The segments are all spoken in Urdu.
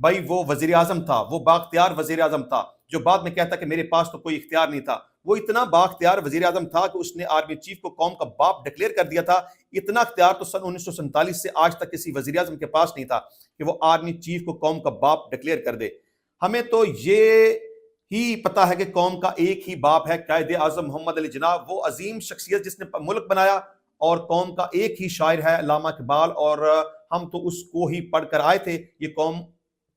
بھائی وہ وزیر اعظم تھا، وہ بااختیار وزیر اعظم تھا، جو بعد میں کہتا کہ میرے پاس تو کوئی اختیار نہیں تھا۔ وہ اتنا بااختیار وزیر اعظم تھا کہ اس نے آرمی چیف کو قوم کا باپ ڈکلیئر کر دیا تھا۔ اتنا اختیار تو سن 1947 سے آج تک کسی وزیر اعظم کے پاس نہیں تھا کہ وہ آرمی چیف کو قوم کا باپ ڈکلیئر کر دے۔ ہمیں تو یہ ہی پتا ہے کہ قوم کا ایک ہی باپ ہے، قائد اعظم محمد علی جناح، وہ عظیم شخصیت جس نے ملک بنایا، اور قوم کا ایک ہی شاعر ہے علامہ اقبال، اور ہم تو اس کو ہی پڑھ کر آئے تھے۔ یہ قوم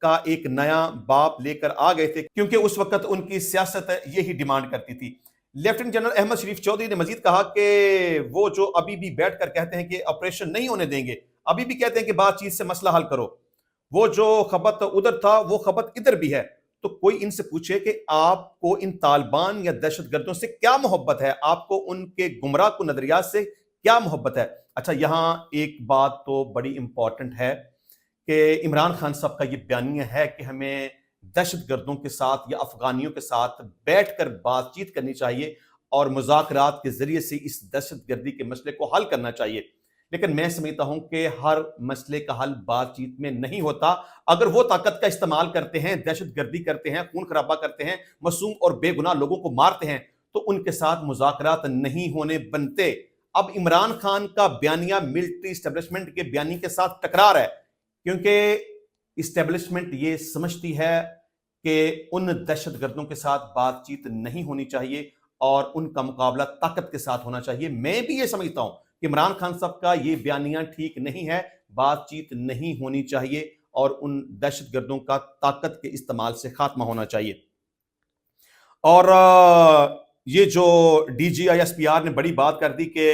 کا ایک نیا باپ لے کر آ گئے تھے، کیونکہ اس وقت ان کی سیاست یہی ڈیمانڈ کرتی تھی۔ لیفٹیننٹ جنرل احمد شریف چودھری نے مزید کہا کہ وہ جو ابھی بھی بیٹھ کر کہتے ہیں کہ آپریشن نہیں ہونے دیں گے، ابھی بھی کہتے ہیں کہ بات چیت سے مسئلہ حل کرو، وہ جو خبط ادھر تھا وہ خبط ادھر بھی ہے۔ تو کوئی ان سے پوچھے کہ آپ کو ان طالبان یا دہشت گردوں سے کیا محبت ہے، آپ کو ان کے گمراہ کن نظریات سے کیا محبت ہے؟ اچھا، یہاں ایک بات تو بڑی امپورٹنٹ ہے کہ عمران خان صاحب کا یہ بیانیہ ہے کہ ہمیں دہشت گردوں کے ساتھ یا افغانیوں کے ساتھ بیٹھ کر بات چیت کرنی چاہیے اور مذاکرات کے ذریعے سے اس دہشت گردی کے مسئلے کو حل کرنا چاہیے۔ لیکن میں سمجھتا ہوں کہ ہر مسئلے کا حل بات چیت میں نہیں ہوتا۔ اگر وہ طاقت کا استعمال کرتے ہیں، دہشت گردی کرتے ہیں، خون خرابہ کرتے ہیں، معصوم اور بے گناہ لوگوں کو مارتے ہیں، تو ان کے ساتھ مذاکرات نہیں ہونے بنتے۔ اب عمران خان کا بیانیہ ملٹری اسٹیبلشمنٹ کے بیانیے کے ساتھ ٹکرار ہے، کیونکہ اسٹیبلشمنٹ یہ سمجھتی ہے کہ ان دہشت گردوں کے ساتھ بات چیت نہیں ہونی چاہیے اور ان کا مقابلہ طاقت کے ساتھ ہونا چاہیے۔ میں بھی یہ سمجھتا ہوں کہ عمران خان صاحب کا یہ بیانیہ ٹھیک نہیں ہے، بات چیت نہیں ہونی چاہیے اور ان دہشت گردوں کا طاقت کے استعمال سے خاتمہ ہونا چاہیے۔ اور یہ جو D G I S P R نے بڑی بات کر دی کہ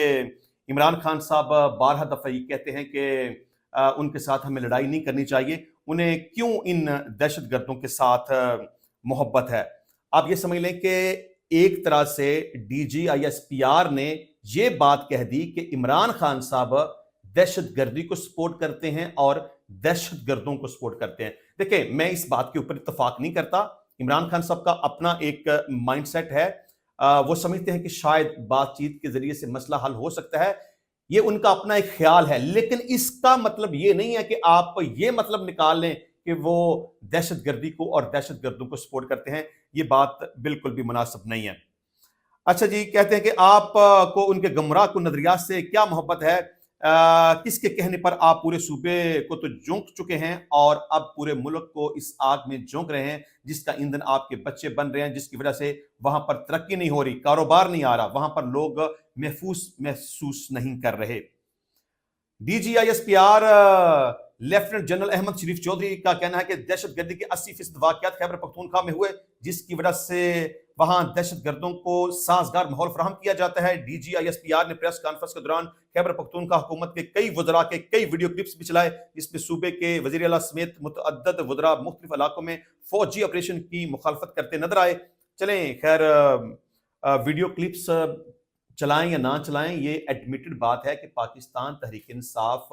عمران خان صاحب بارہ دفعہ یہ کہتے ہیں کہ ان کے ساتھ ہمیں لڑائی نہیں کرنی چاہیے، انہیں کیوں ان دہشت گردوں کے ساتھ محبت ہے؟ آپ یہ سمجھ لیں کہ ایک طرح سے D G I S P R نے یہ بات کہہ دی کہ عمران خان صاحب دہشت گردی کو سپورٹ کرتے ہیں اور دہشت گردوں کو سپورٹ کرتے ہیں۔ دیکھیں، میں اس بات کے اوپر اتفاق نہیں کرتا۔ عمران خان صاحب کا اپنا ایک مائنڈ سیٹ ہے، وہ سمجھتے ہیں کہ شاید بات چیت کے ذریعے سے مسئلہ حل ہو سکتا ہے، یہ ان کا اپنا ایک خیال ہے، لیکن اس کا مطلب یہ نہیں ہے کہ آپ یہ مطلب نکال لیں کہ وہ دہشت گردی کو اور دہشت گردوں کو سپورٹ کرتے ہیں۔ یہ بات بالکل بھی مناسب نہیں ہے۔ اچھا جی، کہتے ہیں کہ آپ کو ان کے گمراہ کن نظریات سے کیا محبت ہے؟ کس کے کہنے پر آپ پورے صوبے کو تو جھونک چکے ہیں اور اب پورے ملک کو اس آگ میں جھونک رہے ہیں جس کا ایندھن آپ کے بچے بن رہے ہیں، جس کی وجہ سے وہاں پر ترقی نہیں ہو رہی، کاروبار نہیں آ رہا، وہاں پر لوگ محسوس نہیں کر رہے۔ D G I S P R lieutenant general Ahmed Sharif Chaudhry کا کہنا ہے کہ دہشت گردی کے 80% واقعات خیبر پختونخوا میں ہوئے، جس کی وجہ سے وہاں دہشت گردوں کو سازگار ماحول فراہم کیا جاتا ہے۔ D G I S P R نے پریس کانفرنس کے دوران خیبر پختونخوا حکومت کے کئی وزراء کے کئی ویڈیو کلپس بھی چلائے، جس میں صوبے کے وزیر اعلیٰ سمیت متعدد وزراء مختلف علاقوں میں فوجی آپریشن کی مخالفت کرتے نظر آئے۔ چلیں خیر، ویڈیو کلپس چلائیں یا نہ چلائیں، یہ ایڈمیٹڈ بات ہے کہ پاکستان تحریک انصاف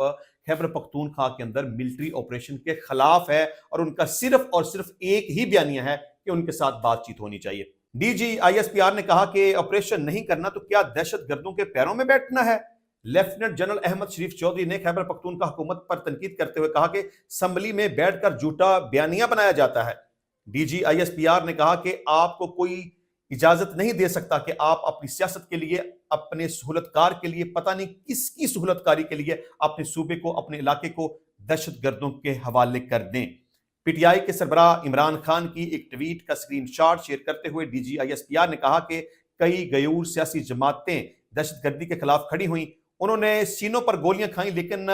خیبر پختونخوا کے اندر ملٹری آپریشن کے خلاف ہے، اور ان کا صرف اور صرف ایک ہی بیانیہ ہے کہ ان کے ساتھ بات چیت ہونی چاہیے۔ D G I S P R نے کہا کہ آپریشن نہیں کرنا تو کیا دہشت گردوں کے پیروں میں بیٹھنا ہے؟ لیفٹیننٹ جنرل احمد شریف چودھری نے خیبر پختونخوا حکومت پر تنقید کرتے ہوئے کہا کہ اسمبلی میں بیٹھ کر جھوٹا بیانیہ بنایا جاتا ہے۔ D G I S P R نے کہا کہ آپ کو کوئی اجازت نہیں دے سکتا کہ آپ اپنی سیاست کے لیے، اپنے سہولت کار کے لیے، پتہ نہیں کس کی سہولت کاری کے لیے اپنے صوبے کو، اپنے علاقے کو دہشت گردوں کے حوالے کر دیں۔ پی ٹی آئی کے سربراہ عمران خان کی ایک ٹویٹ کا اسکرین شاٹ شیئر کرتے ہوئے D G I S P R نے کہا کہ کئی غیور سیاسی جماعتیں دہشت گردی کے خلاف کھڑی ہوئیں، انہوں نے سینوں پر گولیاں کھائیں، لیکن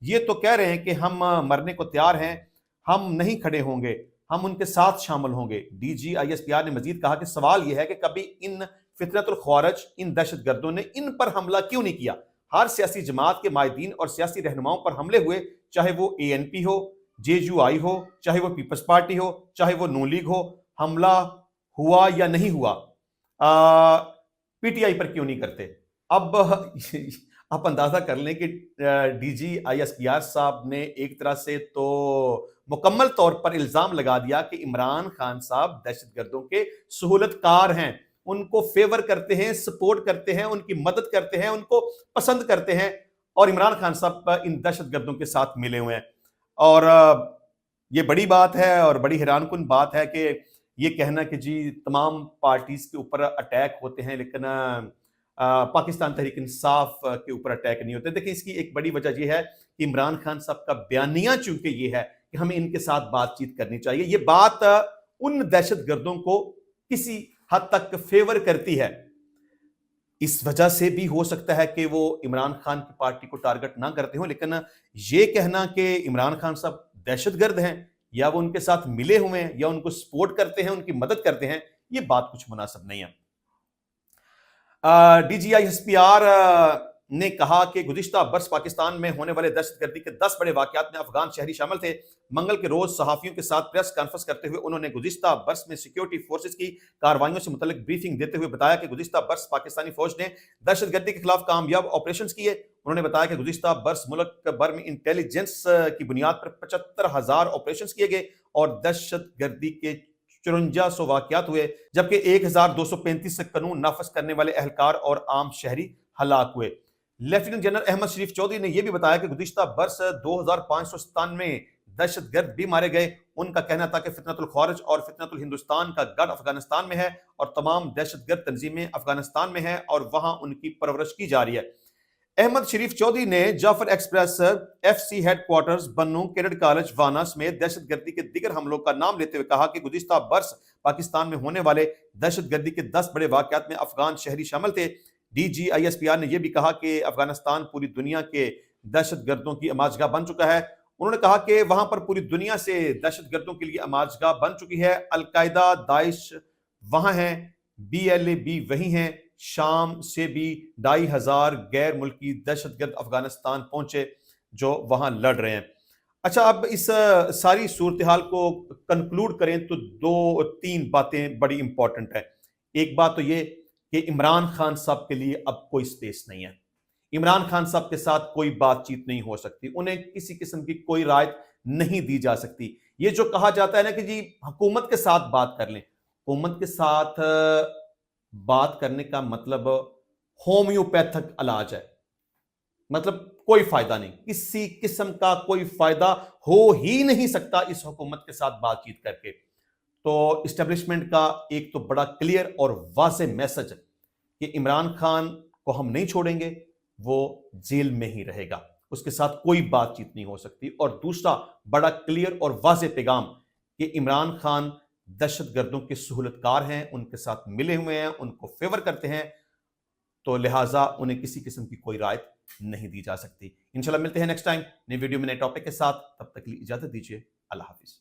یہ تو کہہ رہے ہیں کہ ہم مرنے کو تیار ہیں، ہم نہیں کھڑے ہوں گے، ہم ان کے ساتھ شامل ہوں گے۔ D G I S P R نے مزید کہا کہ سوال یہ ہے کہ کبھی ان فطرت الخوارج، ان دہشت گردوں نے ان پر حملہ کیوں نہیں کیا؟ ہر سیاسی جماعت کے مائدین اور سیاسی رہنماؤں پر حملے ہوئے، چاہے وہ اے N P who, J you آئی ہو، چاہے وہ پیپلز پارٹی ہو، چاہے وہ نون لیگ ہو، حملہ ہوا یا نہیں ہوا، پی ٹی آئی پر کیوں نہیں کرتے؟ اب آپ اندازہ کر لیں کہ D G I S P R صاحب نے ایک طرح سے تو مکمل طور پر الزام لگا دیا کہ عمران خان صاحب دہشت گردوں کے سہولت کار ہیں، ان کو فیور کرتے ہیں، سپورٹ کرتے ہیں، ان کی مدد کرتے ہیں، ان کو پسند کرتے ہیں، اور عمران خان صاحب ان دہشت گردوں کے ساتھ ملے ہوئے ہیں۔ اور یہ بڑی بات ہے اور بڑی حیران کن بات ہے کہ یہ کہنا کہ جی تمام پارٹیز کے اوپر اٹیک ہوتے ہیں لیکن پاکستان تحریک انصاف کے اوپر اٹیک نہیں ہوتے. دیکھیں اس کی ایک بڑی وجہ یہ ہے کہ عمران خان صاحب کا بیانیہ چونکہ یہ ہے کہ ہمیں ان کے ساتھ بات چیت کرنی چاہیے. یہ بات ان دہشت گردوں کو کسی حد تک فیور کرتی ہے. اس وجہ سے بھی ہو سکتا ہے کہ وہ عمران خان کی پارٹی کو ٹارگٹ نہ کرتے ہوں, لیکن یہ کہنا کہ عمران خان صاحب دہشت گرد ہیں یا وہ ان کے ساتھ ملے ہوئے ہیں یا ان کو سپورٹ کرتے ہیں, ان کی مدد کرتے ہیں, یہ بات کچھ مناسب نہیں ہے. D G I S P R نے کہا کہ گزشتہ برس پاکستان میں ہونے والے دہشت گردی کے 10 بڑے واقعات میں افغان شہری شامل تھے. منگل کے روز صحافیوں کے ساتھ پریس کانفرنس کرتے ہوئے انہوں نے گزشتہ برس میں سیکیورٹی فورسز کی کارروائیوں سے متعلق بریفنگ دیتے ہوئے بتایا کہ گزشتہ برس پاکستانی فوج نے دہشت گردی کے خلاف کامیاب آپریشنز کیے. انہوں نے بتایا کہ گزشتہ برس ملک بھر میں انٹیلیجنس کی بنیاد پر 75,000 آپریشنز کیے گئے اور دہشت گردی کے 5400 واقعات ہوئے, جبکہ 1235 سے قانون نافذ کرنے والے اہلکار اور عام شہری ہلاک ہوئے. لیفٹیننٹ جنرل احمد شریف چودھری نے یہ بھی بتایا کہ گزشتہ برس 2597 دہشت گرد بھی مارے گئے. ان کا کہنا تھا کہ فتنۃ الخوارج اور فتنۃ الہندوستان کا گڑھ افغانستان میں ہے اور تمام دہشت گرد تنظیمیں افغانستان میں ہیں اور وہاں ان کی پرورش کی جا رہی ہے. احمد شریف چودھری نے Jaffar express, F C headquarters, Bannu, cadet college, Wana سمیت دہشت گردی کے دیگر حملوں کا نام لیتے ہوئے کہا کہ گزشتہ برس پاکستان میں ہونے والے دہشت گردی کے 10 بڑے واقعات میں افغان شہری شامل تھے. D G I S P R نے یہ بھی کہا کہ افغانستان پوری دنیا کے دہشت گردوں کی آماجگاہ بن چکا ہے. انہوں نے کہا کہ وہاں پر پوری دنیا سے دہشت گردوں کے لیے آماجگاہ بن چکی ہے. القاعدہ, داعش وہاں ہیں, بی ایل اے بھی وہی ہیں, شام سے بھی 2500 غیر ملکی دہشت گرد افغانستان پہنچے جو وہاں لڑ رہے ہیں. اچھا, اب اس ساری صورتحال کو کنکلوڈ کریں تو 2-3 باتیں بڑی امپورٹنٹ ہیں. ایک بات تو یہ کہ عمران خان صاحب کے لیے اب کوئی سپیس نہیں ہے. عمران خان صاحب کے ساتھ کوئی بات چیت نہیں ہو سکتی, انہیں کسی قسم کی کوئی رعایت نہیں دی جا سکتی. یہ جو کہا جاتا ہے نا کہ جی حکومت کے ساتھ بات کر لیں, حکومت کے ساتھ بات کرنے کا مطلب ہومیوپیتھک علاج ہے, مطلب کوئی فائدہ نہیں, کسی قسم کا کوئی فائدہ ہو ہی نہیں سکتا اس حکومت کے ساتھ بات چیت کر کے. تو اسٹیبلشمنٹ کا ایک تو بڑا کلیئر اور واضح میسج ہے کہ عمران خان کو ہم نہیں چھوڑیں گے, وہ جیل میں ہی رہے گا, اس کے ساتھ کوئی بات چیت نہیں ہو سکتی. اور دوسرا بڑا کلیئر اور واضح پیغام کہ عمران خان دہشت گردوں کے سہولت کار ہیں, ان کے ساتھ ملے ہوئے ہیں, ان کو فیور کرتے ہیں, تو لہٰذا انہیں کسی قسم کی کوئی رعایت نہیں دی جا سکتی. انشاءاللہ ملتے ہیں نیکسٹ ٹائم نئی ویڈیو میں نئے ٹاپک کے ساتھ. تب تک کے لیے اجازت دیجیے. اللہ حافظ.